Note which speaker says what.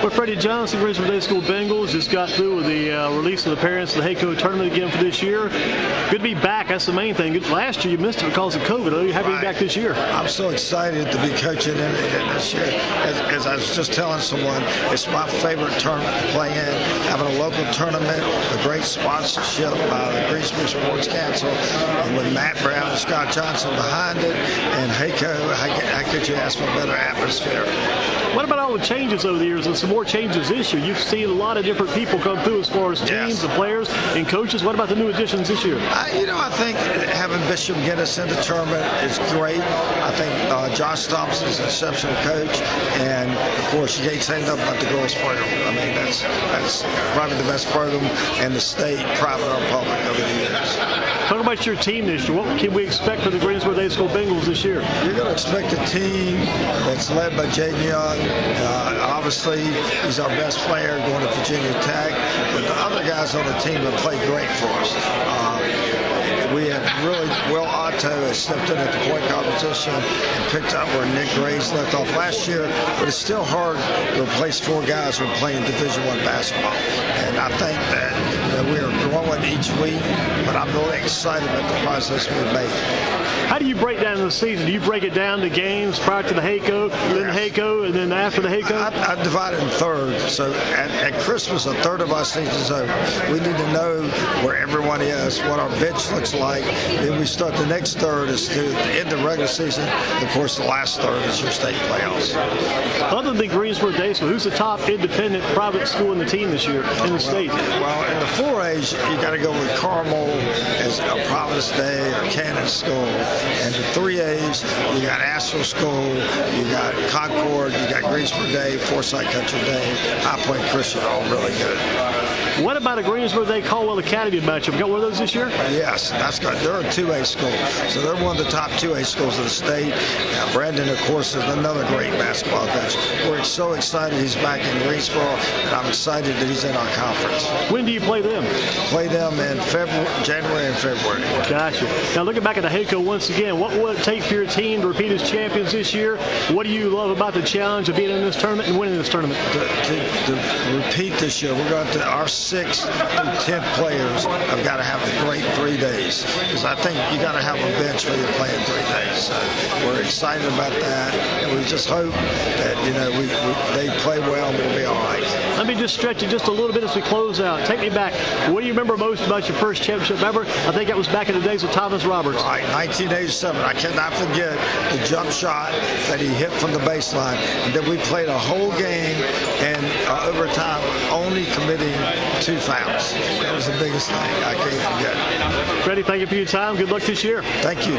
Speaker 1: Well, Freddie Johnson, Greensboro Day School Bengals, just got through with the release of the parents of the HAECO tournament again for this year. Good to be back. That's the main thing. Last year you missed it because of COVID. Are you happy to be back this year?
Speaker 2: I'm so excited to be coaching in this year. As I was just telling someone, it's my favorite tournament to play in. Having a local tournament, a great sponsorship by the Greensboro Sports Council, and with Matt Brown and Scott Johnson behind it, and HAECO, how could you ask for a better atmosphere?
Speaker 1: What about all the changes over the years and some more changes this year? You've seen a lot of different people come through as far as teams and players and coaches. What about the new additions this year?
Speaker 2: I think having Bishop get us in the tournament is great. I think Josh Thompson is an exceptional coach, and of course Yates ain't up about the girls program. I mean that's probably the best program in the state, private or public, over the years.
Speaker 1: Talk about your team this year. What can we expect for the Greensboro Day School Bengals this year?
Speaker 2: You're going to expect a team that's led by Jaden Young. Obviously, he's our best player going to Virginia Tech, but the other guys on the team have played great for us. We have really, Will Otto has stepped in at the point competition and picked up where Nick Gray's left off last year, but it's still hard to replace four guys who are playing Division I basketball. And I think that we are growing each week, but I'm really excited about the process we've made.
Speaker 1: How do you break down the season? Do you break it down to games prior to the HAECO, then the HAECO, and then after the HAECO?
Speaker 2: I divide it in thirds. So at Christmas, a third of our season's over. We need to know where everyone is, what our bench looks like. Then we start the next third is to end the regular season. Of course, the last third is your state playoffs.
Speaker 1: Other than Greensboro Day School, who's the top independent private school in the team this year in the state?
Speaker 2: Well, in the 4A's, you got to go with Carmel as a Providence Day or Cannon School. And the 3A's, you got Asheville School, you got Concord, you got Greensboro Day, Forsyth Country Day, High Point Christian, all really good.
Speaker 1: What about a Greensboro Day Caldwell Academy matchup? Got one of those this year?
Speaker 2: Yes, that's good. They're a 2A school, so they're one of the top 2A schools in the state. Brandon, of course, is another great basketball coach. We're so excited he's back in Greensboro, and I'm excited that he's in our conference.
Speaker 1: When do you play them?
Speaker 2: Play them in January and February.
Speaker 1: Gotcha. Now looking back at the HAECO once again, what will it take for your team to repeat as champions this year? What do you love about the challenge of being in this tournament and winning this tournament?
Speaker 2: To repeat this year, we're going to our 6th through 10th players have got to have a great 3 days, because I think you got to have a bench when you're playing 3 days. So we're excited about that, and we just hope that they play well and we'll be all right.
Speaker 1: Let me just stretch it just a little bit as we close out. Take me back. What do you remember most about your first championship ever? I think that was back in the days of Thomas Roberts.
Speaker 2: Right, 1987. I cannot forget the jump shot that he hit from the baseline, and then we played a whole game and overtime only committing 2 fouls. That was the biggest thing I can't forget.
Speaker 1: Freddie, thank you for your time. Good luck this year.
Speaker 2: Thank you.